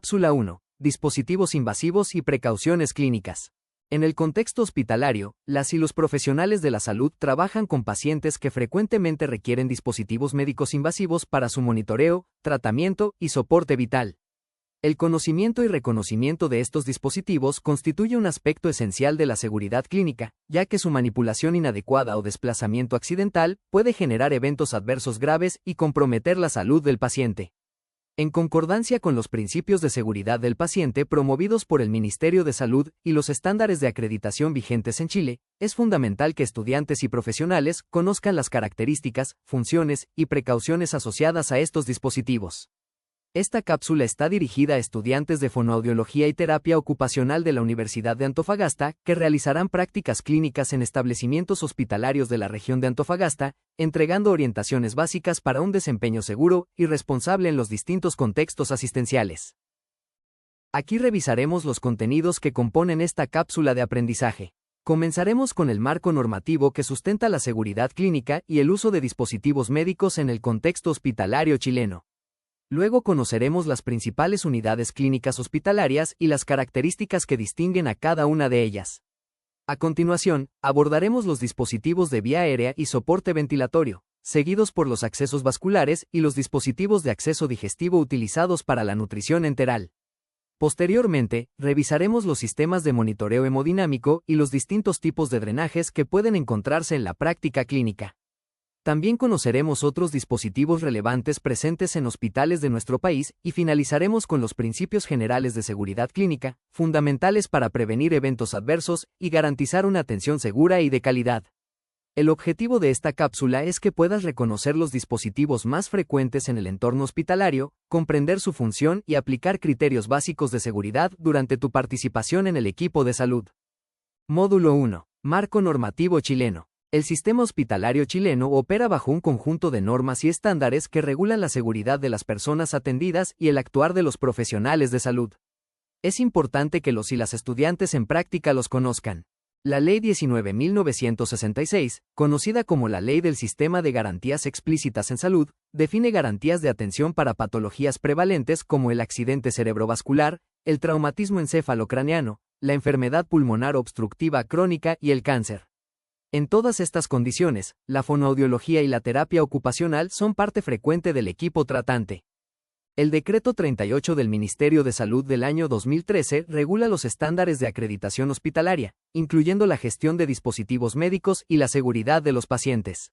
Cápsula 1. Dispositivos invasivos y precauciones clínicas. En el contexto hospitalario, las y los profesionales de la salud trabajan con pacientes que frecuentemente requieren dispositivos médicos invasivos para su monitoreo, tratamiento y soporte vital. El conocimiento y reconocimiento de estos dispositivos constituye un aspecto esencial de la seguridad clínica, ya que su manipulación inadecuada o desplazamiento accidental puede generar eventos adversos graves y comprometer la salud del paciente. En concordancia con los principios de seguridad del paciente promovidos por el Ministerio de Salud y los estándares de acreditación vigentes en Chile, es fundamental que estudiantes y profesionales conozcan las características, funciones y precauciones asociadas a estos dispositivos. Esta cápsula está dirigida a estudiantes de fonoaudiología y terapia ocupacional de la Universidad de Antofagasta, que realizarán prácticas clínicas en establecimientos hospitalarios de la región de Antofagasta, entregando orientaciones básicas para un desempeño seguro y responsable en los distintos contextos asistenciales. Aquí revisaremos los contenidos que componen esta cápsula de aprendizaje. Comenzaremos con el marco normativo que sustenta la seguridad clínica y el uso de dispositivos médicos en el contexto hospitalario chileno. Luego conoceremos las principales unidades clínicas hospitalarias y las características que distinguen a cada una de ellas. A continuación, abordaremos los dispositivos de vía aérea y soporte ventilatorio, seguidos por los accesos vasculares y los dispositivos de acceso digestivo utilizados para la nutrición enteral. Posteriormente, revisaremos los sistemas de monitoreo hemodinámico y los distintos tipos de drenajes que pueden encontrarse en la práctica clínica. También conoceremos otros dispositivos relevantes presentes en hospitales de nuestro país y finalizaremos con los principios generales de seguridad clínica, fundamentales para prevenir eventos adversos y garantizar una atención segura y de calidad. El objetivo de esta cápsula es que puedas reconocer los dispositivos más frecuentes en el entorno hospitalario, comprender su función y aplicar criterios básicos de seguridad durante tu participación en el equipo de salud. Módulo 1. Marco normativo chileno. El sistema hospitalario chileno opera bajo un conjunto de normas y estándares que regulan la seguridad de las personas atendidas y el actuar de los profesionales de salud. Es importante que los y las estudiantes en práctica los conozcan. La Ley 19.966, conocida como la Ley del Sistema de Garantías Explícitas en Salud, define garantías de atención para patologías prevalentes como el accidente cerebrovascular, el traumatismo encéfalo-craneano, la enfermedad pulmonar obstructiva crónica y el cáncer. En todas estas condiciones, la fonoaudiología y la terapia ocupacional son parte frecuente del equipo tratante. El Decreto 38 del Ministerio de Salud del año 2013 regula los estándares de acreditación hospitalaria, incluyendo la gestión de dispositivos médicos y la seguridad de los pacientes.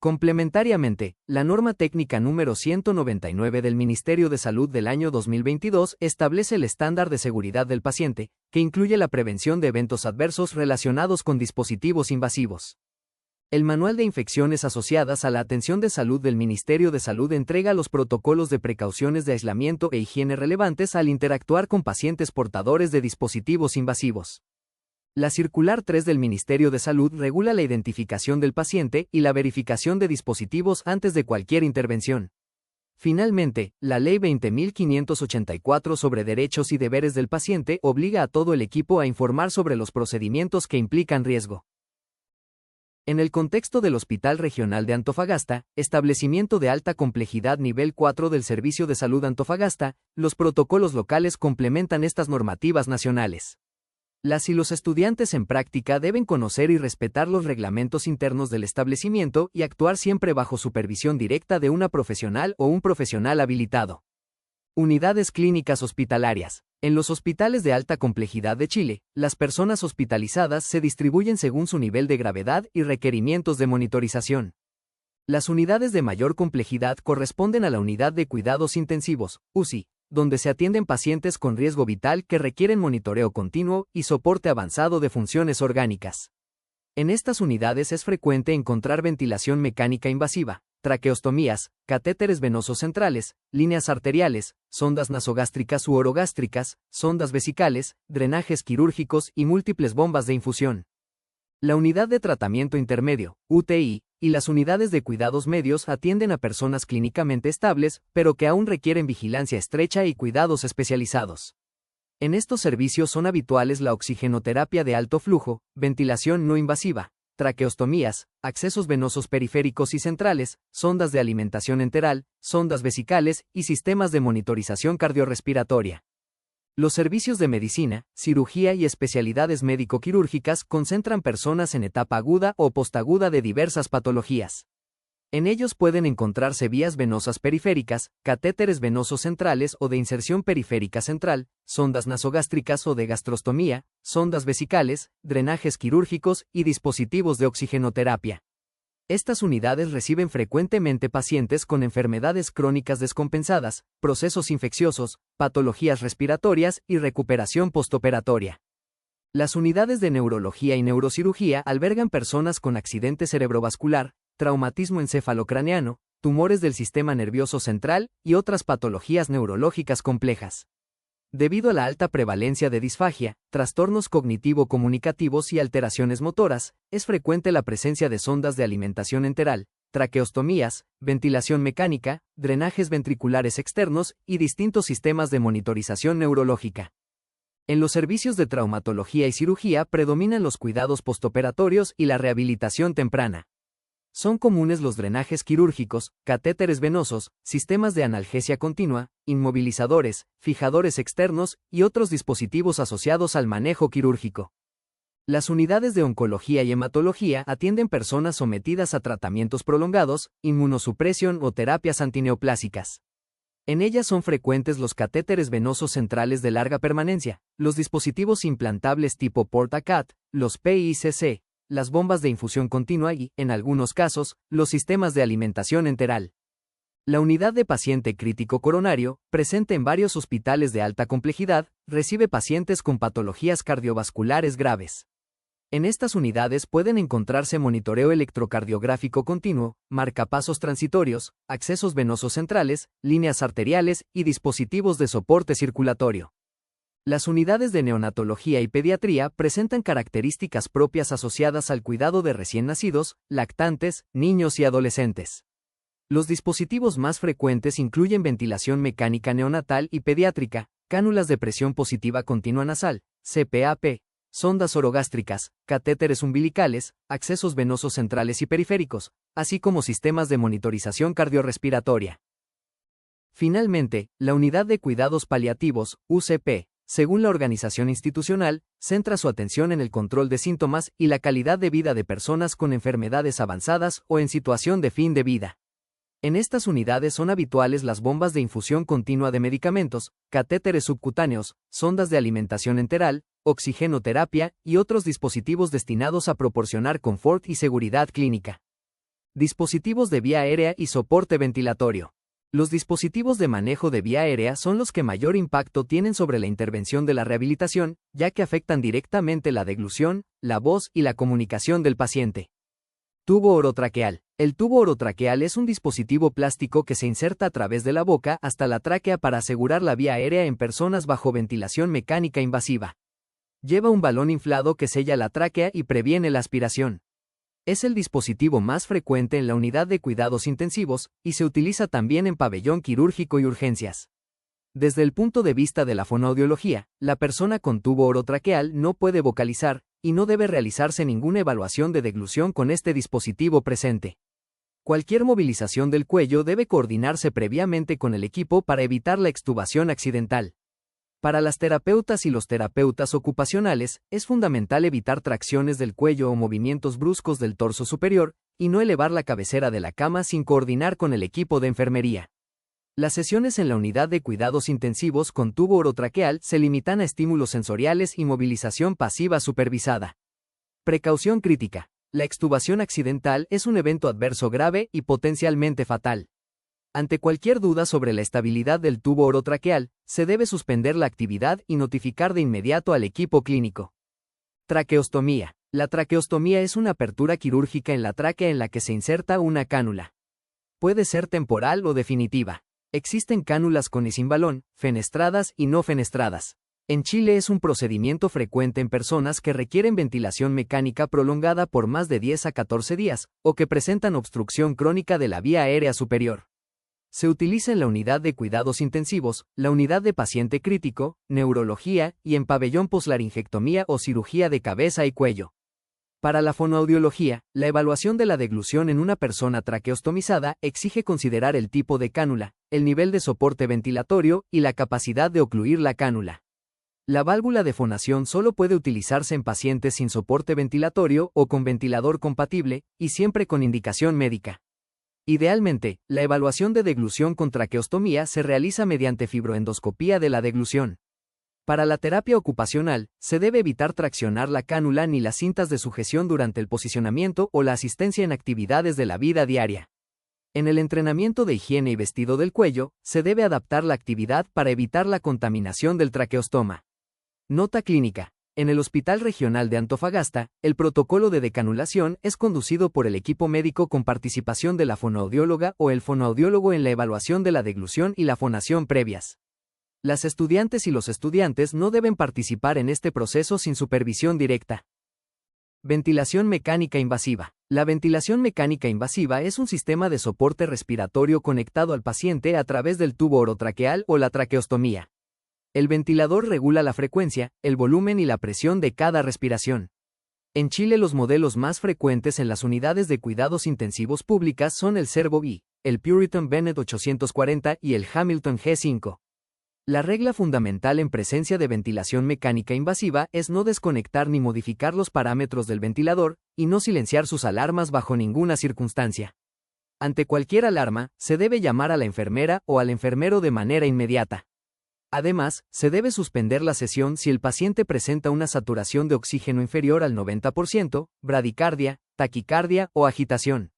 Complementariamente, la norma técnica número 199 del Ministerio de Salud del año 2022 establece el estándar de seguridad del paciente, que incluye la prevención de eventos adversos relacionados con dispositivos invasivos. El Manual de Infecciones Asociadas a la Atención de Salud del Ministerio de Salud entrega los protocolos de precauciones de aislamiento e higiene relevantes al interactuar con pacientes portadores de dispositivos invasivos. La Circular 3 del Ministerio de Salud regula la identificación del paciente y la verificación de dispositivos antes de cualquier intervención. Finalmente, la Ley 20.584 sobre derechos y deberes del paciente obliga a todo el equipo a informar sobre los procedimientos que implican riesgo. En el contexto del Hospital Regional de Antofagasta, establecimiento de alta complejidad nivel 4 del Servicio de Salud Antofagasta, los protocolos locales complementan estas normativas nacionales. Las y los estudiantes en práctica deben conocer y respetar los reglamentos internos del establecimiento y actuar siempre bajo supervisión directa de una profesional o un profesional habilitado. Unidades clínicas hospitalarias. En los hospitales de alta complejidad de Chile, las personas hospitalizadas se distribuyen según su nivel de gravedad y requerimientos de monitorización. Las unidades de mayor complejidad corresponden a la Unidad de Cuidados Intensivos, UCI, donde se atienden pacientes con riesgo vital que requieren monitoreo continuo y soporte avanzado de funciones orgánicas. En estas unidades es frecuente encontrar ventilación mecánica invasiva, traqueostomías, catéteres venosos centrales, líneas arteriales, sondas nasogástricas u orogástricas, sondas vesicales, drenajes quirúrgicos y múltiples bombas de infusión. La unidad de tratamiento intermedio, UTI, y las unidades de cuidados medios atienden a personas clínicamente estables, pero que aún requieren vigilancia estrecha y cuidados especializados. En estos servicios son habituales la oxigenoterapia de alto flujo, ventilación no invasiva, traqueostomías, accesos venosos periféricos y centrales, sondas de alimentación enteral, sondas vesicales y sistemas de monitorización cardiorrespiratoria. Los servicios de medicina, cirugía y especialidades médico-quirúrgicas concentran personas en etapa aguda o postaguda de diversas patologías. En ellos pueden encontrarse vías venosas periféricas, catéteres venosos centrales o de inserción periférica central, sondas nasogástricas o de gastrostomía, sondas vesicales, drenajes quirúrgicos y dispositivos de oxigenoterapia. Estas unidades reciben frecuentemente pacientes con enfermedades crónicas descompensadas, procesos infecciosos, patologías respiratorias y recuperación postoperatoria. Las unidades de neurología y neurocirugía albergan personas con accidente cerebrovascular, traumatismo encefalocraneano, tumores del sistema nervioso central y otras patologías neurológicas complejas. Debido a la alta prevalencia de disfagia, trastornos cognitivo-comunicativos y alteraciones motoras, es frecuente la presencia de sondas de alimentación enteral, traqueostomías, ventilación mecánica, drenajes ventriculares externos y distintos sistemas de monitorización neurológica. En los servicios de traumatología y cirugía predominan los cuidados postoperatorios y la rehabilitación temprana. Son comunes los drenajes quirúrgicos, catéteres venosos, sistemas de analgesia continua, inmovilizadores, fijadores externos y otros dispositivos asociados al manejo quirúrgico. Las unidades de oncología y hematología atienden personas sometidas a tratamientos prolongados, inmunosupresión o terapias antineoplásicas. En ellas son frecuentes los catéteres venosos centrales de larga permanencia, los dispositivos implantables tipo Porta-CAT, los PICC, las bombas de infusión continua y, en algunos casos, los sistemas de alimentación enteral. La unidad de paciente crítico coronario, presente en varios hospitales de alta complejidad, recibe pacientes con patologías cardiovasculares graves. En estas unidades pueden encontrarse monitoreo electrocardiográfico continuo, marcapasos transitorios, accesos venosos centrales, líneas arteriales y dispositivos de soporte circulatorio. Las unidades de neonatología y pediatría presentan características propias asociadas al cuidado de recién nacidos, lactantes, niños y adolescentes. Los dispositivos más frecuentes incluyen ventilación mecánica neonatal y pediátrica, cánulas de presión positiva continua nasal, CPAP, sondas orogástricas, catéteres umbilicales, accesos venosos centrales y periféricos, así como sistemas de monitorización cardiorrespiratoria. Finalmente, la Unidad de Cuidados Paliativos, UCP, según la organización institucional, centra su atención en el control de síntomas y la calidad de vida de personas con enfermedades avanzadas o en situación de fin de vida. En estas unidades son habituales las bombas de infusión continua de medicamentos, catéteres subcutáneos, sondas de alimentación enteral, oxigenoterapia y otros dispositivos destinados a proporcionar confort y seguridad clínica. Dispositivos de vía aérea y soporte ventilatorio. Los dispositivos de manejo de vía aérea son los que mayor impacto tienen sobre la intervención de la rehabilitación, ya que afectan directamente la deglución, la voz y la comunicación del paciente. Tubo orotraqueal. El tubo orotraqueal es un dispositivo plástico que se inserta a través de la boca hasta la tráquea para asegurar la vía aérea en personas bajo ventilación mecánica invasiva. Lleva un balón inflado que sella la tráquea y previene la aspiración. Es el dispositivo más frecuente en la unidad de cuidados intensivos, y se utiliza también en pabellón quirúrgico y urgencias. Desde el punto de vista de la fonoaudiología, la persona con tubo orotraqueal no puede vocalizar, y no debe realizarse ninguna evaluación de deglución con este dispositivo presente. Cualquier movilización del cuello debe coordinarse previamente con el equipo para evitar la extubación accidental. Para las terapeutas y los terapeutas ocupacionales, es fundamental evitar tracciones del cuello o movimientos bruscos del torso superior, y no elevar la cabecera de la cama sin coordinar con el equipo de enfermería. Las sesiones en la unidad de cuidados intensivos con tubo orotraqueal se limitan a estímulos sensoriales y movilización pasiva supervisada. Precaución crítica. La extubación accidental es un evento adverso grave y potencialmente fatal. Ante cualquier duda sobre la estabilidad del tubo orotraqueal, se debe suspender la actividad y notificar de inmediato al equipo clínico. Traqueostomía. La traqueostomía es una apertura quirúrgica en la tráquea en la que se inserta una cánula. Puede ser temporal o definitiva. Existen cánulas con y sin balón, fenestradas y no fenestradas. En Chile es un procedimiento frecuente en personas que requieren ventilación mecánica prolongada por más de 10 a 14 días, o que presentan obstrucción crónica de la vía aérea superior. Se utiliza en la unidad de cuidados intensivos, la unidad de paciente crítico, neurología y en pabellón poslaringectomía o cirugía de cabeza y cuello. Para la fonoaudiología, la evaluación de la deglución en una persona traqueostomizada exige considerar el tipo de cánula, el nivel de soporte ventilatorio y la capacidad de ocluir la cánula. La válvula de fonación solo puede utilizarse en pacientes sin soporte ventilatorio o con ventilador compatible, y siempre con indicación médica. Idealmente, la evaluación de deglución con traqueostomía se realiza mediante fibroendoscopía de la deglución. Para la terapia ocupacional, se debe evitar traccionar la cánula ni las cintas de sujeción durante el posicionamiento o la asistencia en actividades de la vida diaria. En el entrenamiento de higiene y vestido del cuello, se debe adaptar la actividad para evitar la contaminación del traqueostoma. Nota clínica. En el Hospital Regional de Antofagasta, el protocolo de decanulación es conducido por el equipo médico con participación de la fonoaudióloga o el fonoaudiólogo en la evaluación de la deglución y la fonación previas. Las estudiantes y los estudiantes no deben participar en este proceso sin supervisión directa. Ventilación mecánica invasiva. La ventilación mecánica invasiva es un sistema de soporte respiratorio conectado al paciente a través del tubo orotraqueal o la traqueostomía. El ventilador regula la frecuencia, el volumen y la presión de cada respiración. En Chile los modelos más frecuentes en las unidades de cuidados intensivos públicas son el Servo-I, el Puritan Bennett 840 y el Hamilton G5. La regla fundamental en presencia de ventilación mecánica invasiva es no desconectar ni modificar los parámetros del ventilador, y no silenciar sus alarmas bajo ninguna circunstancia. Ante cualquier alarma, se debe llamar a la enfermera o al enfermero de manera inmediata. Además, se debe suspender la sesión si el paciente presenta una saturación de oxígeno inferior al 90%, bradicardia, taquicardia o agitación.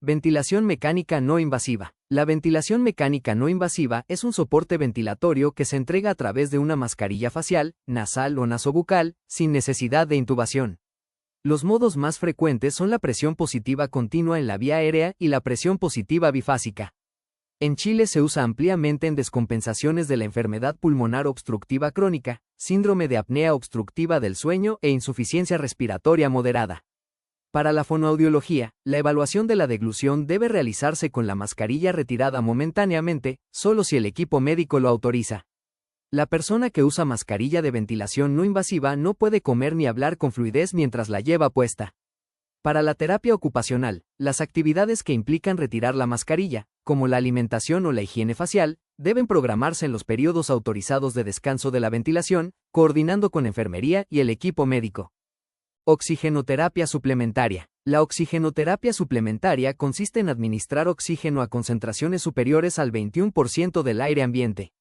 Ventilación mecánica no invasiva. La ventilación mecánica no invasiva es un soporte ventilatorio que se entrega a través de una mascarilla facial, nasal o nasobucal, sin necesidad de intubación. Los modos más frecuentes son la presión positiva continua en la vía aérea y la presión positiva bifásica. En Chile se usa ampliamente en descompensaciones de la enfermedad pulmonar obstructiva crónica, síndrome de apnea obstructiva del sueño e insuficiencia respiratoria moderada. Para la fonoaudiología, la evaluación de la deglución debe realizarse con la mascarilla retirada momentáneamente, solo si el equipo médico lo autoriza. La persona que usa mascarilla de ventilación no invasiva no puede comer ni hablar con fluidez mientras la lleva puesta. Para la terapia ocupacional, las actividades que implican retirar la mascarilla, como la alimentación o la higiene facial, deben programarse en los periodos autorizados de descanso de la ventilación, coordinando con enfermería y el equipo médico. Oxigenoterapia suplementaria. La oxigenoterapia suplementaria consiste en administrar oxígeno a concentraciones superiores al 21% del aire ambiente.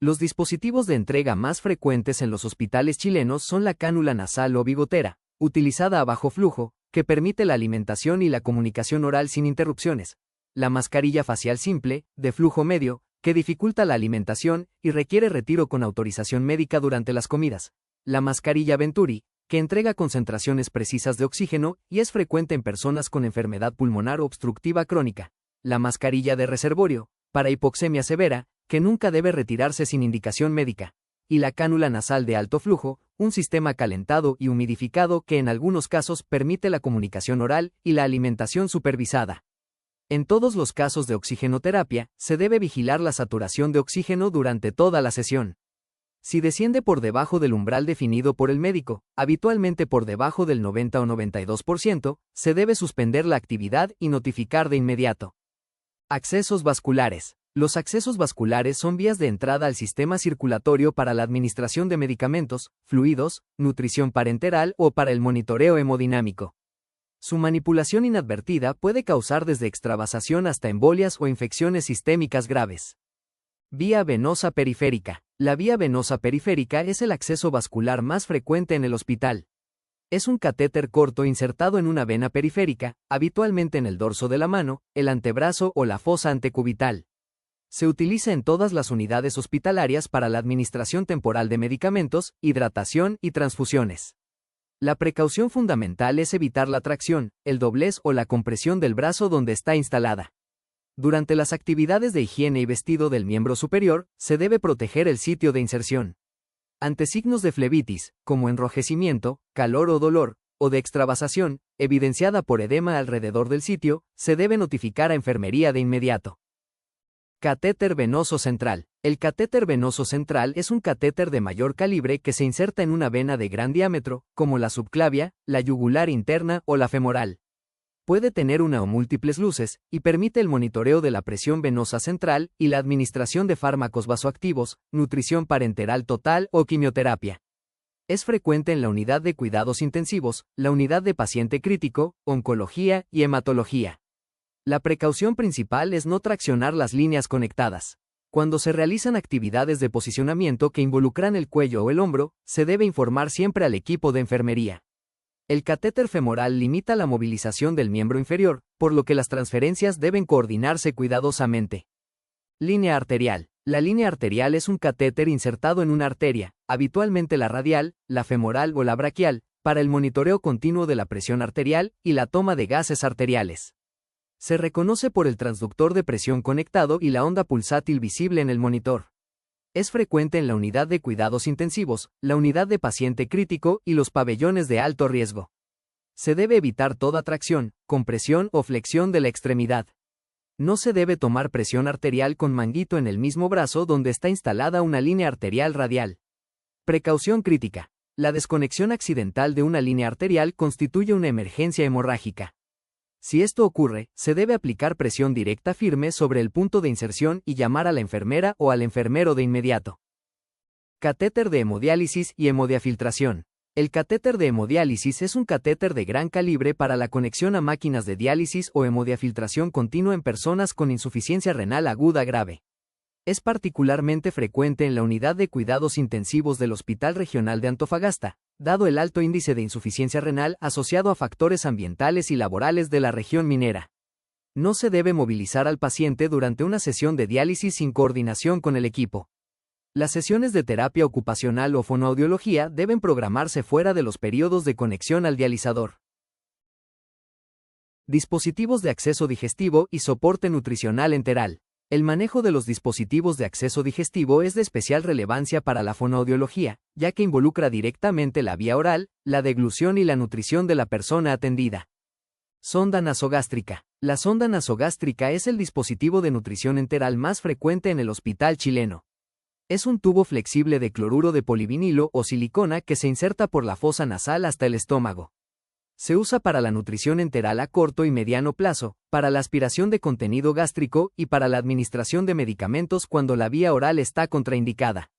Los dispositivos de entrega más frecuentes en los hospitales chilenos son la cánula nasal o bigotera, utilizada a bajo flujo, que permite la alimentación y la comunicación oral sin interrupciones. La mascarilla facial simple, de flujo medio, que dificulta la alimentación y requiere retiro con autorización médica durante las comidas. La mascarilla Venturi, que entrega concentraciones precisas de oxígeno y es frecuente en personas con enfermedad pulmonar obstructiva crónica. La mascarilla de reservorio, para hipoxemia severa, que nunca debe retirarse sin indicación médica. Y la cánula nasal de alto flujo, un sistema calentado y humidificado que en algunos casos permite la comunicación oral y la alimentación supervisada. En todos los casos de oxigenoterapia, se debe vigilar la saturación de oxígeno durante toda la sesión. Si desciende por debajo del umbral definido por el médico, habitualmente por debajo del 90 o 92%, se debe suspender la actividad y notificar de inmediato. Accesos vasculares. Los accesos vasculares son vías de entrada al sistema circulatorio para la administración de medicamentos, fluidos, nutrición parenteral o para el monitoreo hemodinámico. Su manipulación inadvertida puede causar desde extravasación hasta embolias o infecciones sistémicas graves. Vía venosa periférica. La vía venosa periférica es el acceso vascular más frecuente en el hospital. Es un catéter corto insertado en una vena periférica, habitualmente en el dorso de la mano, el antebrazo o la fosa antecubital. Se utiliza en todas las unidades hospitalarias para la administración temporal de medicamentos, hidratación y transfusiones. La precaución fundamental es evitar la tracción, el doblez o la compresión del brazo donde está instalada. Durante las actividades de higiene y vestido del miembro superior, se debe proteger el sitio de inserción. Ante signos de flebitis, como enrojecimiento, calor o dolor, o de extravasación, evidenciada por edema alrededor del sitio, se debe notificar a enfermería de inmediato. Catéter venoso central. El catéter venoso central es un catéter de mayor calibre que se inserta en una vena de gran diámetro, como la subclavia, la yugular interna o la femoral. Puede tener una o múltiples luces, y permite el monitoreo de la presión venosa central y la administración de fármacos vasoactivos, nutrición parenteral total o quimioterapia. Es frecuente en la unidad de cuidados intensivos, la unidad de paciente crítico, oncología y hematología. La precaución principal es no traccionar las líneas conectadas. Cuando se realizan actividades de posicionamiento que involucran el cuello o el hombro, se debe informar siempre al equipo de enfermería. El catéter femoral limita la movilización del miembro inferior, por lo que las transferencias deben coordinarse cuidadosamente. Línea arterial. La línea arterial es un catéter insertado en una arteria, habitualmente la radial, la femoral o la braquial, para el monitoreo continuo de la presión arterial y la toma de gases arteriales. Se reconoce por el transductor de presión conectado y la onda pulsátil visible en el monitor. Es frecuente en la unidad de cuidados intensivos, la unidad de paciente crítico y los pabellones de alto riesgo. Se debe evitar toda tracción, compresión o flexión de la extremidad. No se debe tomar presión arterial con manguito en el mismo brazo donde está instalada una línea arterial radial. Precaución crítica. La desconexión accidental de una línea arterial constituye una emergencia hemorrágica. Si esto ocurre, se debe aplicar presión directa firme sobre el punto de inserción y llamar a la enfermera o al enfermero de inmediato. Catéter de hemodiálisis y hemodiafiltración. El catéter de hemodiálisis es un catéter de gran calibre para la conexión a máquinas de diálisis o hemodiafiltración continua en personas con insuficiencia renal aguda grave. Es particularmente frecuente en la unidad de cuidados intensivos del Hospital Regional de Antofagasta, dado el alto índice de insuficiencia renal asociado a factores ambientales y laborales de la región minera. No se debe movilizar al paciente durante una sesión de diálisis sin coordinación con el equipo. Las sesiones de terapia ocupacional o fonoaudiología deben programarse fuera de los periodos de conexión al dializador. Dispositivos de acceso digestivo y soporte nutricional enteral. El manejo de los dispositivos de acceso digestivo es de especial relevancia para la fonoaudiología, ya que involucra directamente la vía oral, la deglución y la nutrición de la persona atendida. Sonda nasogástrica. La sonda nasogástrica es el dispositivo de nutrición enteral más frecuente en el hospital chileno. Es un tubo flexible de cloruro de polivinilo o silicona que se inserta por la fosa nasal hasta el estómago. Se usa para la nutrición enteral a corto y mediano plazo, para la aspiración de contenido gástrico y para la administración de medicamentos cuando la vía oral está contraindicada.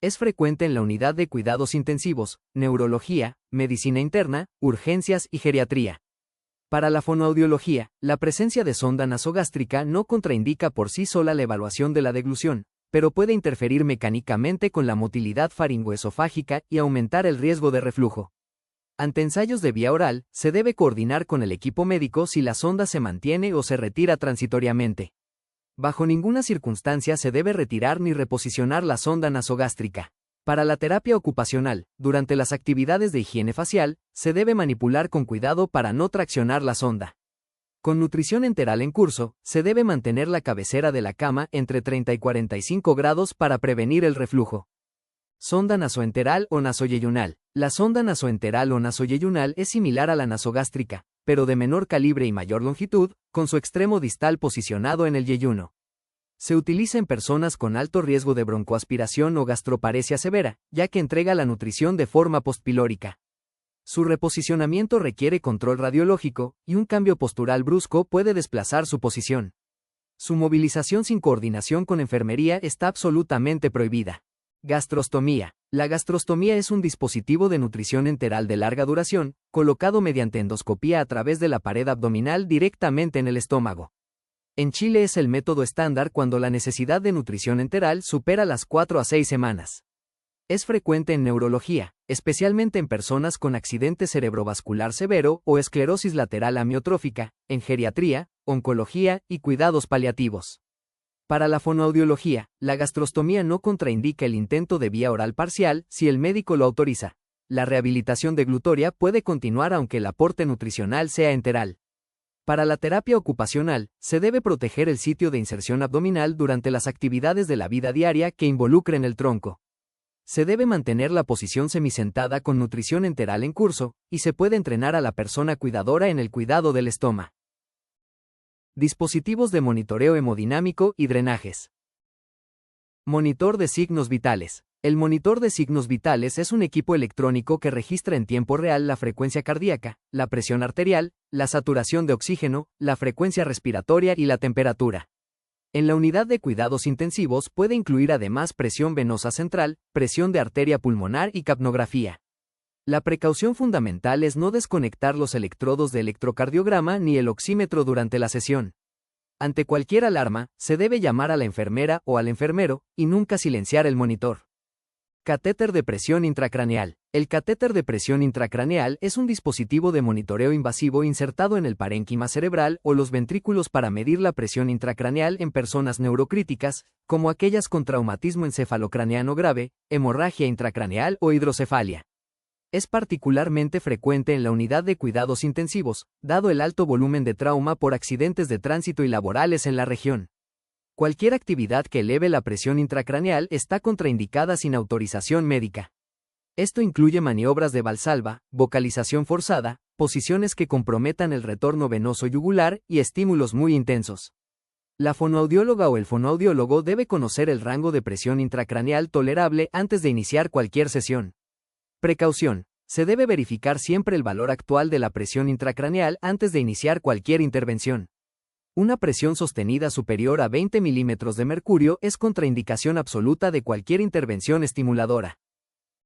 Es frecuente en la unidad de cuidados intensivos, neurología, medicina interna, urgencias y geriatría. Para la fonoaudiología, la presencia de sonda nasogástrica no contraindica por sí sola la evaluación de la deglución, pero puede interferir mecánicamente con la motilidad faringoesofágica y aumentar el riesgo de reflujo. Ante ensayos de vía oral, se debe coordinar con el equipo médico si la sonda se mantiene o se retira transitoriamente. Bajo ninguna circunstancia se debe retirar ni reposicionar la sonda nasogástrica. Para la terapia ocupacional, durante las actividades de higiene facial, se debe manipular con cuidado para no traccionar la sonda. Con nutrición enteral en curso, se debe mantener la cabecera de la cama entre 30 y 45 grados para prevenir el reflujo. Sonda nasoenteral o nasoyeyunal. La sonda nasoenteral o nasoyeyunal es similar a la nasogástrica, pero de menor calibre y mayor longitud, con su extremo distal posicionado en el yeyuno. Se utiliza en personas con alto riesgo de broncoaspiración o gastroparesia severa, ya que entrega la nutrición de forma postpilórica. Su reposicionamiento requiere control radiológico, y un cambio postural brusco puede desplazar su posición. Su movilización sin coordinación con enfermería está absolutamente prohibida. Gastrostomía. La gastrostomía es un dispositivo de nutrición enteral de larga duración, colocado mediante endoscopía a través de la pared abdominal directamente en el estómago. En Chile es el método estándar cuando la necesidad de nutrición enteral supera las 4 a 6 semanas. Es frecuente en neurología, especialmente en personas con accidente cerebrovascular severo o esclerosis lateral amiotrófica, en geriatría, oncología y cuidados paliativos. Para la fonoaudiología, la gastrostomía no contraindica el intento de vía oral parcial si el médico lo autoriza. La rehabilitación deglutoria puede continuar aunque el aporte nutricional sea enteral. Para la terapia ocupacional, se debe proteger el sitio de inserción abdominal durante las actividades de la vida diaria que involucren el tronco. Se debe mantener la posición semisentada con nutrición enteral en curso, y se puede entrenar a la persona cuidadora en el cuidado del estoma. Dispositivos de monitoreo hemodinámico y drenajes. Monitor de signos vitales. El monitor de signos vitales es un equipo electrónico que registra en tiempo real la frecuencia cardíaca, la presión arterial, la saturación de oxígeno, la frecuencia respiratoria y la temperatura. En la unidad de cuidados intensivos puede incluir además presión venosa central, presión de arteria pulmonar y capnografía. La precaución fundamental es no desconectar los electrodos de electrocardiograma ni el oxímetro durante la sesión. Ante cualquier alarma, se debe llamar a la enfermera o al enfermero, y nunca silenciar el monitor. Catéter de presión intracraneal. El catéter de presión intracraneal es un dispositivo de monitoreo invasivo insertado en el parénquima cerebral o los ventrículos para medir la presión intracraneal en personas neurocríticas, como aquellas con traumatismo encefalocraneano grave, hemorragia intracraneal o hidrocefalia. Es particularmente frecuente en la unidad de cuidados intensivos, dado el alto volumen de trauma por accidentes de tránsito y laborales en la región. Cualquier actividad que eleve la presión intracraneal está contraindicada sin autorización médica. Esto incluye maniobras de valsalva, vocalización forzada, posiciones que comprometan el retorno venoso yugular y estímulos muy intensos. La fonoaudióloga o el fonoaudiólogo debe conocer el rango de presión intracraneal tolerable antes de iniciar cualquier sesión. Precaución. Se debe verificar siempre el valor actual de la presión intracraneal antes de iniciar cualquier intervención. Una presión sostenida superior a 20 milímetros de mercurio es contraindicación absoluta de cualquier intervención estimuladora.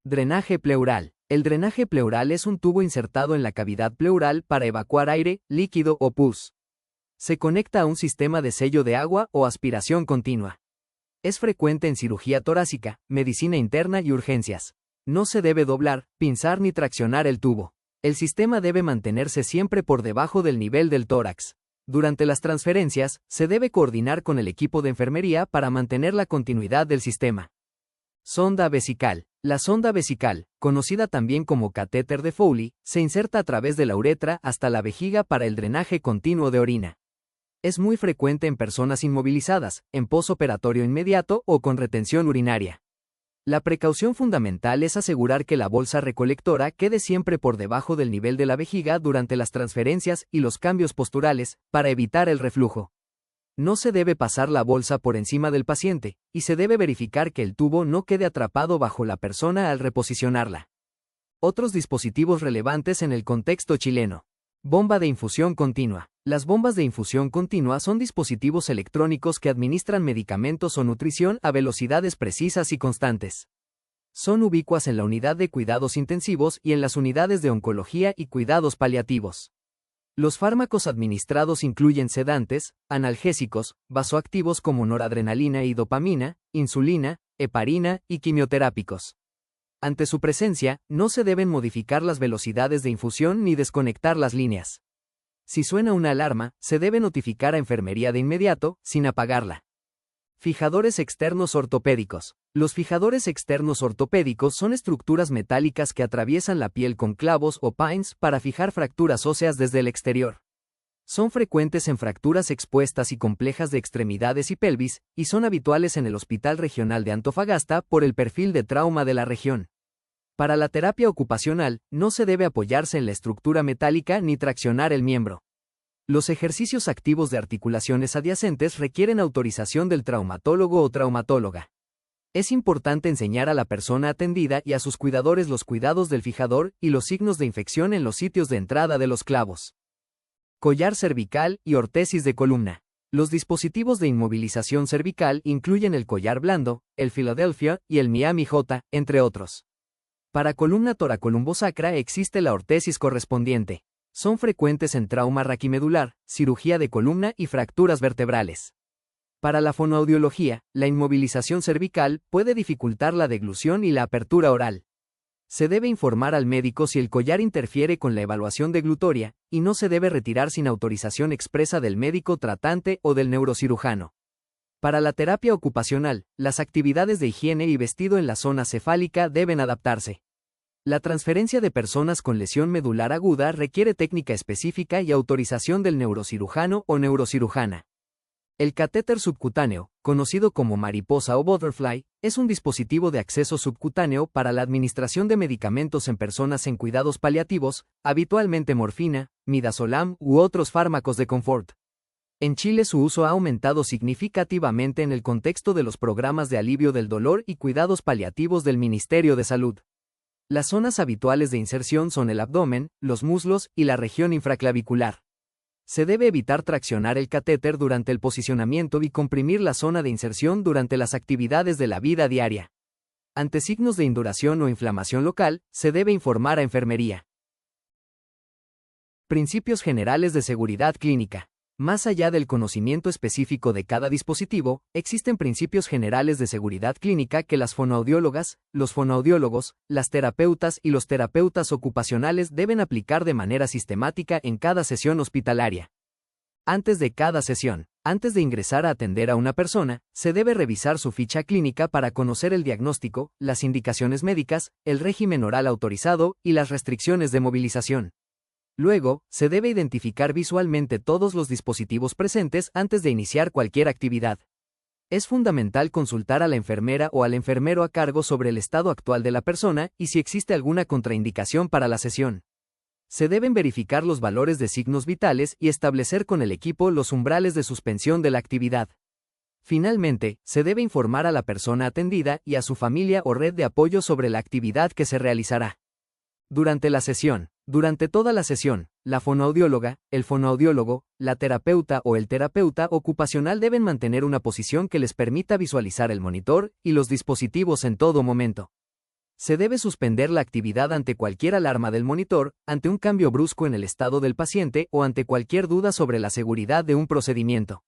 Drenaje pleural. El drenaje pleural es un tubo insertado en la cavidad pleural para evacuar aire, líquido o pus. Se conecta a un sistema de sello de agua o aspiración continua. Es frecuente en cirugía torácica, medicina interna y urgencias. No se debe doblar, pinzar ni traccionar el tubo. El sistema debe mantenerse siempre por debajo del nivel del tórax. Durante las transferencias, se debe coordinar con el equipo de enfermería para mantener la continuidad del sistema. Sonda vesical. La sonda vesical, conocida también como catéter de Foley, se inserta a través de la uretra hasta la vejiga para el drenaje continuo de orina. Es muy frecuente en personas inmovilizadas, en posoperatorio inmediato o con retención urinaria. La precaución fundamental es asegurar que la bolsa recolectora quede siempre por debajo del nivel de la vejiga durante las transferencias y los cambios posturales, para evitar el reflujo. No se debe pasar la bolsa por encima del paciente, y se debe verificar que el tubo no quede atrapado bajo la persona al reposicionarla. Otros dispositivos relevantes en el contexto chileno. Bomba de infusión continua. Las bombas de infusión continua son dispositivos electrónicos que administran medicamentos o nutrición a velocidades precisas y constantes. Son ubicuas en la unidad de cuidados intensivos y en las unidades de oncología y cuidados paliativos. Los fármacos administrados incluyen sedantes, analgésicos, vasoactivos como noradrenalina y dopamina, insulina, heparina y quimioterápicos. Ante su presencia, no se deben modificar las velocidades de infusión ni desconectar las líneas. Si suena una alarma, se debe notificar a enfermería de inmediato, sin apagarla. Fijadores externos ortopédicos. Los fijadores externos ortopédicos son estructuras metálicas que atraviesan la piel con clavos o pins para fijar fracturas óseas desde el exterior. Son frecuentes en fracturas expuestas y complejas de extremidades y pelvis, y son habituales en el Hospital Regional de Antofagasta por el perfil de trauma de la región. Para la terapia ocupacional, no se debe apoyarse en la estructura metálica ni traccionar el miembro. Los ejercicios activos de articulaciones adyacentes requieren autorización del traumatólogo o traumatóloga. Es importante enseñar a la persona atendida y a sus cuidadores los cuidados del fijador y los signos de infección en los sitios de entrada de los clavos. Collar cervical y ortesis de columna. Los dispositivos de inmovilización cervical incluyen el collar blando, el Philadelphia y el Miami J, entre otros. Para columna toracolumbosacra existe la ortesis correspondiente. Son frecuentes en trauma raquimedular, cirugía de columna y fracturas vertebrales. Para la fonoaudiología, la inmovilización cervical puede dificultar la deglución y la apertura oral. Se debe informar al médico si el collar interfiere con la evaluación deglutoria, y no se debe retirar sin autorización expresa del médico tratante o del neurocirujano. Para la terapia ocupacional, las actividades de higiene y vestido en la zona cefálica deben adaptarse. La transferencia de personas con lesión medular aguda requiere técnica específica y autorización del neurocirujano o neurocirujana. El catéter subcutáneo, conocido como mariposa o butterfly, es un dispositivo de acceso subcutáneo para la administración de medicamentos en personas en cuidados paliativos, habitualmente morfina, midazolam u otros fármacos de confort. En Chile su uso ha aumentado significativamente en el contexto de los programas de alivio del dolor y cuidados paliativos del Ministerio de Salud. Las zonas habituales de inserción son el abdomen, los muslos y la región infraclavicular. Se debe evitar traccionar el catéter durante el posicionamiento y comprimir la zona de inserción durante las actividades de la vida diaria. Ante signos de induración o inflamación local, se debe informar a enfermería. Principios generales de seguridad clínica. Más allá del conocimiento específico de cada dispositivo, existen principios generales de seguridad clínica que las fonoaudiólogas, los fonoaudiólogos, las terapeutas y los terapeutas ocupacionales deben aplicar de manera sistemática en cada sesión hospitalaria. Antes de cada sesión, antes de ingresar a atender a una persona, se debe revisar su ficha clínica para conocer el diagnóstico, las indicaciones médicas, el régimen oral autorizado y las restricciones de movilización. Luego, se debe identificar visualmente todos los dispositivos presentes antes de iniciar cualquier actividad. Es fundamental consultar a la enfermera o al enfermero a cargo sobre el estado actual de la persona y si existe alguna contraindicación para la sesión. Se deben verificar los valores de signos vitales y establecer con el equipo los umbrales de suspensión de la actividad. Finalmente, se debe informar a la persona atendida y a su familia o red de apoyo sobre la actividad que se realizará. Durante la sesión, durante toda la sesión, la fonoaudióloga, el fonoaudiólogo, la terapeuta o el terapeuta ocupacional deben mantener una posición que les permita visualizar el monitor y los dispositivos en todo momento. Se debe suspender la actividad ante cualquier alarma del monitor, ante un cambio brusco en el estado del paciente o ante cualquier duda sobre la seguridad de un procedimiento.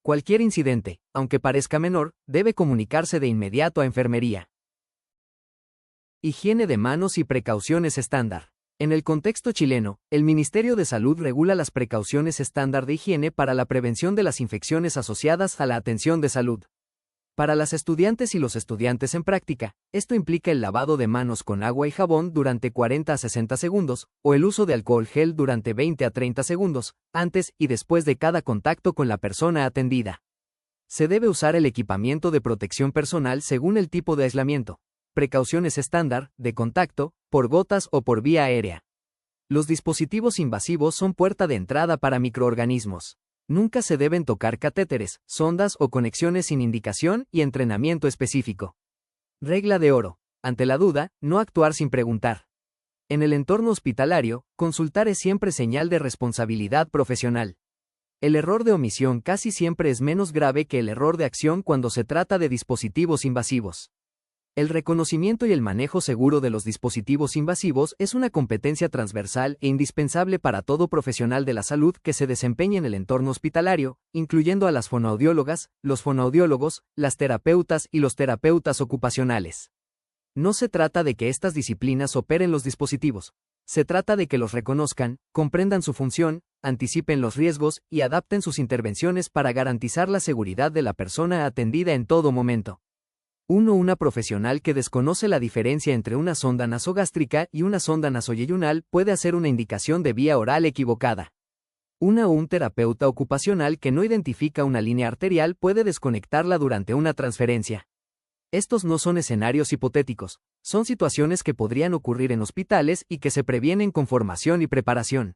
Cualquier incidente, aunque parezca menor, debe comunicarse de inmediato a enfermería. Higiene de manos y precauciones estándar. En el contexto chileno, el Ministerio de Salud regula las precauciones estándar de higiene para la prevención de las infecciones asociadas a la atención de salud. Para las estudiantes y los estudiantes en práctica, esto implica el lavado de manos con agua y jabón durante 40 a 60 segundos, o el uso de alcohol gel durante 20 a 30 segundos, antes y después de cada contacto con la persona atendida. Se debe usar el equipamiento de protección personal según el tipo de aislamiento. Precauciones estándar, de contacto, por gotas o por vía aérea. Los dispositivos invasivos son puerta de entrada para microorganismos. Nunca se deben tocar catéteres, sondas o conexiones sin indicación y entrenamiento específico. Regla de oro. Ante la duda, no actuar sin preguntar. En el entorno hospitalario, consultar es siempre señal de responsabilidad profesional. El error de omisión casi siempre es menos grave que el error de acción cuando se trata de dispositivos invasivos. El reconocimiento y el manejo seguro de los dispositivos invasivos es una competencia transversal e indispensable para todo profesional de la salud que se desempeñe en el entorno hospitalario, incluyendo a las fonoaudiólogas, los fonoaudiólogos, las terapeutas y los terapeutas ocupacionales. No se trata de que estas disciplinas operen los dispositivos. Se trata de que los reconozcan, comprendan su función, anticipen los riesgos y adapten sus intervenciones para garantizar la seguridad de la persona atendida en todo momento. Una profesional que desconoce la diferencia entre una sonda nasogástrica y una sonda nasoyeyunal puede hacer una indicación de vía oral equivocada. Un terapeuta ocupacional que no identifica una línea arterial puede desconectarla durante una transferencia. Estos no son escenarios hipotéticos, son situaciones que podrían ocurrir en hospitales y que se previenen con formación y preparación.